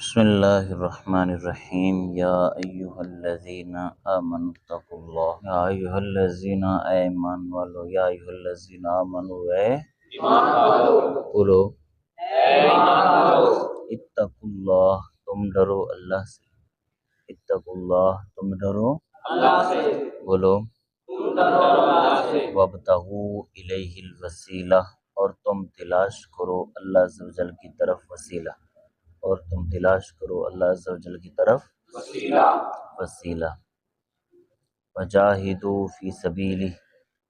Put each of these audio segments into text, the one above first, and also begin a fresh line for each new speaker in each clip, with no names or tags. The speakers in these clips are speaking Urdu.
بسم اللہ الرحمن الرحیم یا ایہا الذین آمنوا اتقوا اللہ یا ایہا الذین ایمان والو یا ایہا الذین آمنوا بولو اتقوا اللہ تم ڈرو اللہ سے، اتقوا اللہ تم ڈرو اللہ سے، بولو وابتغوا الیہ الوسیلہ اور تم تلاش کرو اللہ عز و جل کی طرف وسیلہ، اور تم تلاش کرو اللہ عز و جل کی طرف وسیلہ وجاہدوا فی سبیلہ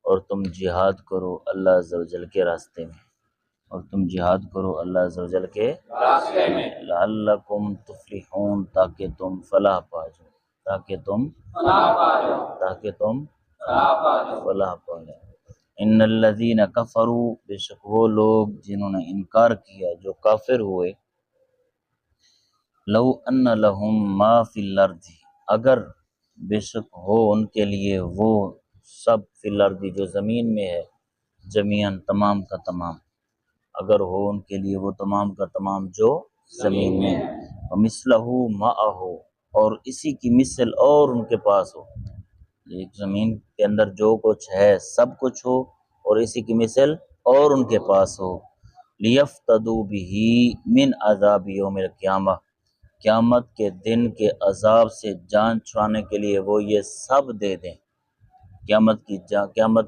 اور تم جہاد کرو اللہ عز و جل کے راستے میں، اور تم جہاد کرو اللہ عز و جل کے راستے میں لعلکم تفلحون تاکہ تم فلاح پا جاؤ، تاکہ تم فلاح پا جاؤ۔ ان الذین کفروا بے شک وہ لوگ جنہوں نے انکار کیا جو کافر ہوئے، لو ان لہم ما فی الارض اگر بے شک ہو ان کے لیے وہ سب فی الارض جو زمین میں ہے، جمیعاً تمام کا تمام، اگر ہو ان کے لیے وہ تمام کا تمام جو زمین میں ہے، ومثلہ معہ اور اسی کی مثل اور ان کے پاس ہو، ایک زمین کے اندر جو کچھ ہے سب کچھ ہو اور اسی کی مثل اور ان کے پاس ہو، لیفتدوا بہ من عذاب یوم القیامہ قیامت کے دن کے عذاب سے جان چھڑانے کے لیے وہ یہ سب دے دیں، قیامت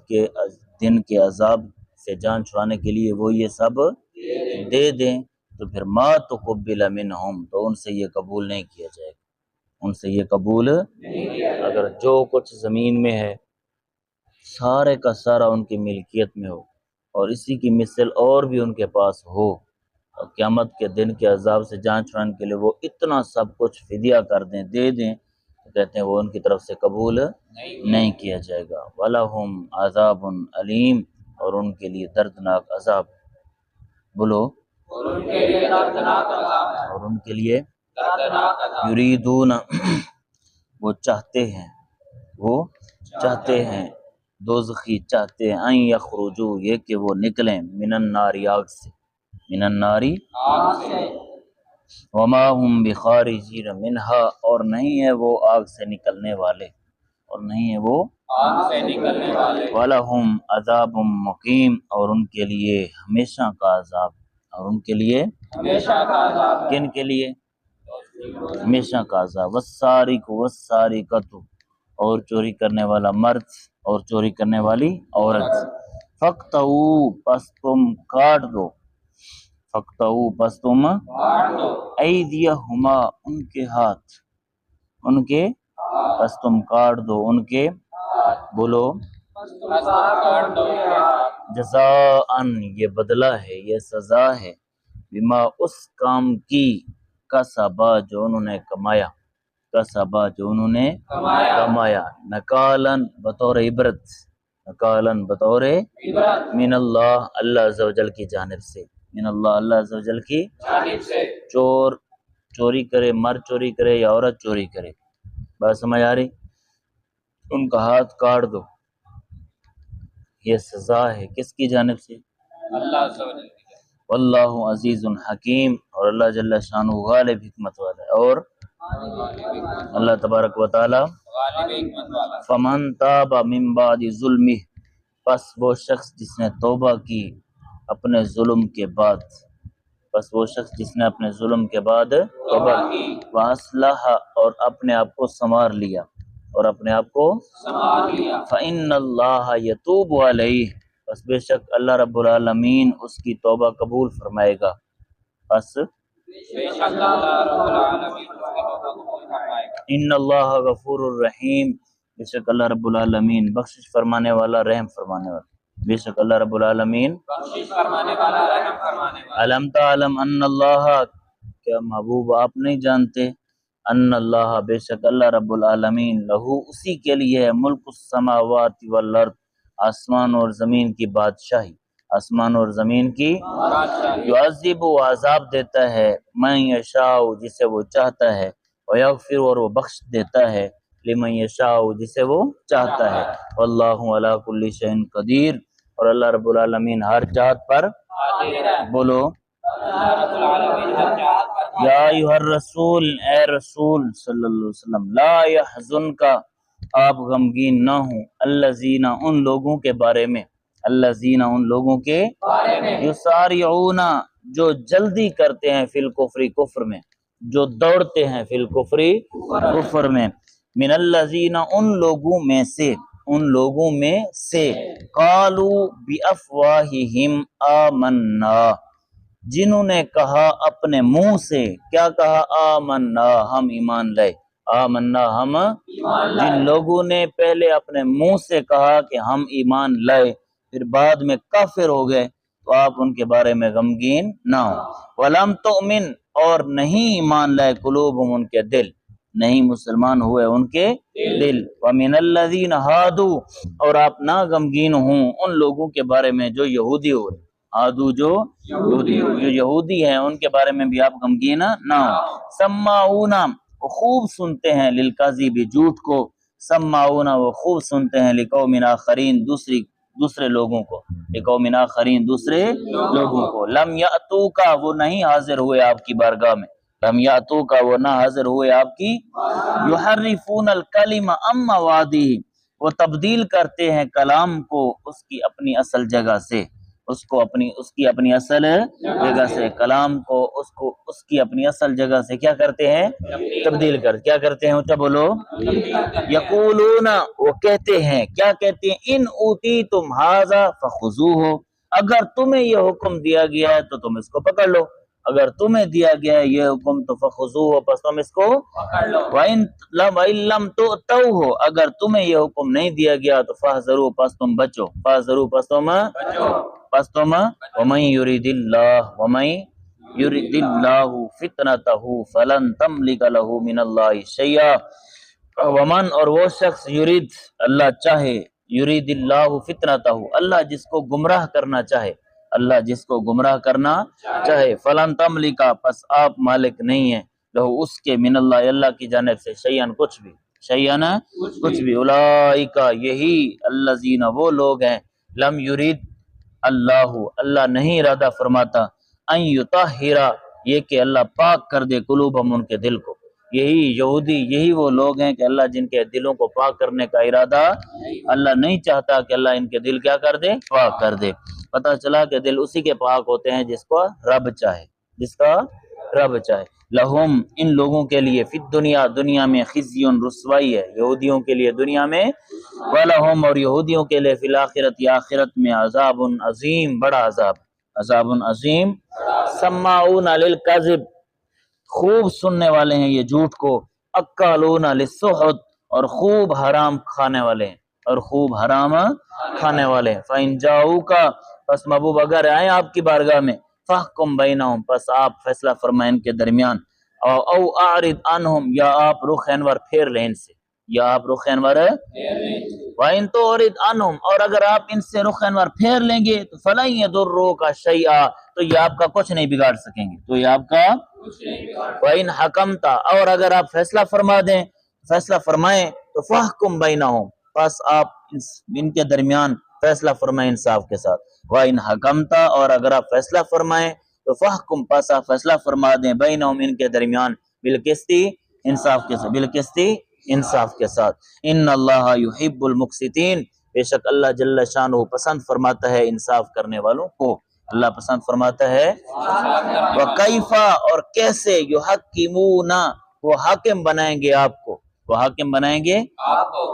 کے دن کے عذاب سے جان چھڑانے کے لیے وہ یہ سب دے دیں، تو پھر ما تقبل منہم تو ان سے یہ قبول نہیں کیا جائے گا، ان سے یہ قبول اگر جو کچھ زمین میں ہے سارے کا سارا ان کی ملکیت میں ہو اور اسی کی مثل اور بھی ان کے پاس ہو، اور قیامت کے دن کے عذاب سے جان چھڑانے کے لیے وہ اتنا سب کچھ فدیہ کر دیں، دے دیں، تو کہتے ہیں وہ ان کی طرف سے قبول نہیں کیا جائے گا۔ وَلَهُمْ عَذَابٌ علیم اور ان کے لیے دردناک عذاب، بولو اور ان کے لیے یریدون وہ چاہتے ہیں دوزخی چاہتے ہیں ان یخرجوا یہ کہ وہ نکلیں من النار آگ سے، من النار وما هم بخارجین منہا اور نہیں ہے وہ آگ سے نکلنے والے، اور نہیں ہے وہ آگ سے نکلنے والے، وَلَهُمْ عَذَابٌ مُقِيمٌ اور ان کے لیے ہمیشہ کا عذاب، اور ان کے لیے ہمیشہ کا عذاب، کن کے لیے ہمیشہ کا عذاب، وَالسَّارِقُ وَالسَّارِقَةُ اور چوری کرنے والا مرد اور چوری کرنے والی عورت، فَاقْطَعُوا پس تم کاٹ دو، فَاقْطَعُوا پس تم أَيْدِيَهُمَا ان کے ہاتھ، ان کے پس تم کاٹ دو ان کے، بولو جزاءً یہ بدلہ ہے، یہ سزا ہے، بما اس کام کی کسبا جو انہوں نے کمایا، کسبا جو انہوں نے کمایا، نکالاً بطور عبرت، نکالاً بطور من اللہ اللہ عز و جل کی جانب سے، من اللہ اللہ عز و جل کی جانب سے، چور چوری کرے، مرد چوری کرے یا عورت چوری کرے، بات سمجھ آ رہی، ان کا ہاتھ کاٹ دو، یہ سزا ہے کس کی جانب سے؟ اللہ عز و جل کی جانب، واللہ عزیز حکیم اور اللہ جل شانہ غالب حکمت والا ہے، اور اللہ تبارک و تعالی فمن تاب من بعد ظلمہ پس وہ شخص جس نے توبہ کی اپنے ظلم کے بعد، پس وہ شخص جس نے اپنے ظلم کے بعد توبہ کی، وَأَصْلَحَ اور اپنے آپ کو سنوار لیا، اور اپنے آپ کو فَإِنَّ اللَّهَ يَتُوبُ عَلَيْهِ پس بے شک اللہ رب العالمین اس کی توبہ قبول فرمائے گا، پس ان اللہ غفور الرحیم بے شک اللہ رب العالمین بخشش فرمانے والا رحم فرمانے والا، بے شک اللہ رب العالمین بخشش فرمانے والا رحم فرمانے والا۔ علم تعلم ان اللہ کیا محبوب آپ نہیں جانتے، ان اللہ بے شک اللہ رب العالمین لہو اسی کے لیے ہے ملک السماوات والارض آسمان اور زمین کی بادشاہی، آسمان اور زمین کی یعذب و عذاب دیتا ہے من یشاء جسے وہ چاہتا ہے، ویغفر اور وہ بخش دیتا ہے لمن یشاء جسے وہ چاہتا ہے، واللہ علی کل شیء قدیر اور اللہ رب العالمین ہر جہت پر بولو یا ایھا الرسول، اے رسول صلی اللہ علیہ وسلم، لا یحزنک، آپ غمگین نہ ہوں، الذین، ان لوگوں کے بارے میں، الذین، ان لوگوں کے یسارعون، جو جلدی کرتے ہیں فی الکفر، کفر میں، جو دوڑتے ہیں فی الکفر، کفر میں، من الذین، ان لوگوں میں سے، ان لوگوں میں سے، قالوا بافواہہم آمنا، جنہوں نے کہا اپنے منہ سے، کیا کہا؟ آمنا، ہم ایمان لائے، آمنا، ہم، جن لوگوں نے پہلے اپنے منہ سے کہا کہ ہم ایمان لائے، پھر بعد میں کافر ہو گئے، تو آپ ان کے بارے میں غمگین نہ ہوں۔ وَلَمْ تُؤْمِنْ، اور نہیں ایمان لائے، قلوبہم، ان کے دل، نہیں مسلمان ہوئے ان کے دل۔ وَمِنَ الَّذِينَ هَادُوا، اور آپ نہ غمگین ہوں ان لوگوں کے بارے میں جو یہودی ہوئے، ہادو جو یہودی ہیں، ان کے بارے میں بھی آپ غمگین نہ ہوں۔ سماعون، وہ خوب سنتے ہیں، للکذب، جھوٹ کو، سماعون، وہ خوب سنتے ہیں، لقوم آخرین، دوسرے لوگوں کو، لقوم آخرین، دوسرے لوگوں کو، لم یاتوک، وہ نہیں حاضر ہوئے آپ کی بارگاہ میں، لم یاتوک، وہ نہ حاضر ہوئے آپ کی، یحرفون الکلم عن مواضعہ، وہ تبدیل کرتے ہیں کلام کو اس کی اپنی اصل جگہ سے، اس کی اپنی اصل جگہ سے، کلام کو اس کی اپنی اصل جگہ سے کیا کرتے ہیں؟ تبدیل کیا کرتے ہیں؟ اونچا بولو۔ یقولون، وہ کہتے ہیں، کیا کہتے ہیں؟ ان اوتیتم ھذا فخذوہ، اگر تمہیں یہ حکم دیا گیا ہے تو تم اس کو پکڑ لو، اگر تمہیں دیا گیا ہے یہ حکم تو فخذوہ، پس تم اس کو وَإِن لَمْ تُؤْتَوْهُ، اگر تمہیں یہ حکم نہیں دیا گیا تو فاحذروا، پس تم بچو، فاحذروا، پس تم وَمَن يُرِدِ اللَّهُ فِتْنَتَهُ فَلَن تَمْلِكَ لَهُ مِنَ اللَّهِ شَيْئًا، ومن، اور وہ شخص، یرید، اللہ چاہے، یرید اللہ فتنتہ، اللہ جس کو گمراہ کرنا چاہے، اللہ جس کو گمراہ کرنا چاہے، فلن تملک، پس آپ مالک نہیں ہیں، لہو، اس کے، من اللہ، اللہ کی جانب سے، شیئن، کچھ بھی، شیئن، کچھ بھی، اولئک، یہی، الذین، وہ لوگ ہیں، لم یرید اللہ، اللہ نہیں ارادہ فرماتا، ان یطہر، یہ کہ اللہ پاک کر دے، قلوبہم، ان کے دل کو، یہی یہودی، یہی وہ لوگ ہیں کہ اللہ جن کے دلوں کو پاک کرنے کا ارادہ اللہ نہیں چاہتا کہ اللہ ان کے دل کیا کر دے؟ پاک کر دے۔ پتہ چلا کہ دل اسی کے پاک ہوتے ہیں جس کو رب چاہے، جس کا رب چاہے۔ لہم، ان لوگوں کے لیے، فی الدنیا، دنیا میں، خزی، رسوائی ہے یہودیوں کے لیے دنیا میں، ولہم، اور یہودیوں کے لیے، فی الآخرت، آخرت میں، عذاب عظیم، بڑا عذاب، عذاب عظیم۔ سماعون للکذب، خوب سننے والے ہیں یہ جھوٹ کو، اکالون للسحت، اور خوب حرام کھانے والے ہیں، اور خوب حرام کھانے والے ہیں۔ فَإِن جَاءُوكَ، پس محبوب اگر آئیں آپ کی بارگاہ میں، فَاحْكُم بَيْنَهُم، پس آپ فیصلہ فرمائیں ان کے درمیان، او اعرض عنہم، یا آپ رخ انور پھیر لیں ان سے، یا آپ رخ انور وَإِن تُعْرِضْ عَنْهُمْ، اور اگر آپ ان سے رخ انور پھیر لیں گے تو فَلَن يَضُرُّوكَ شَيْئًا، تو یہ آپ کا کچھ نہیں بگاڑ سکیں گے، تو یہ آپ کا وَإِنْ حَكَمْتَ، اور اگر آپ فیصلہ فرما دیں، فیصلہ فرمائیں تو فَاحْكُم بَيْنَهُم، پس آپ ان کے درمیان فیصلہ فرمائیں انصاف کے ساتھ، وَإِنْ حَكَمْتَ، اور اگر آپ فیصلہ فرمائیں تو فَاحْكُم، پس آپ فیصلہ فرما دیں، بَيْنَهُم، ان کے درمیان، بالقسط، انصاف کے ساتھ، بالقسط، انصاف کے ساتھ۔ ان اللہ یحب المقسطین، بے شک اللہ جل شانہ پسند فرماتا ہے انصاف کرنے والوں کو، اللہ پسند فرماتا ہے۔ وَكَيْفَ، اور کیسے، يُحَكِّمُونَ، وہ حاکم بنائیں گے آپ کو، وہ حاکم بنائیں گے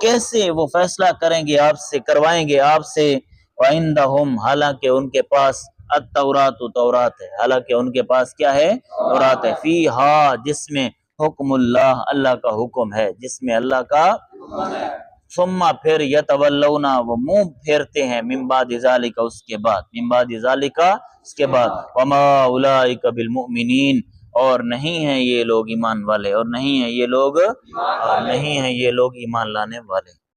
کیسے، وہ فیصلہ کریں گے آپ سے، کروائیں گے آپ سے، وَعِندَهُمْ، حالانکہ ان کے پاس، التورات، تورات ہے، حالانکہ ان کے پاس کیا ہے؟ تورات ہے، فیہا، جس میں، حکم اللہ، اللہ کا حکم ہے، جس میں اللہ کا، ثم، پھر، یتولون، وہ منہ پھیرتے ہیں، من بعد ذالک، اس کے بعد، من بعد ذالک، اس کے بعد، وما اولئک بالمؤمنین، اور نہیں ہیں یہ لوگ ایمان والے، اور نہیں ہیں یہ لوگ ایمان لانے والے۔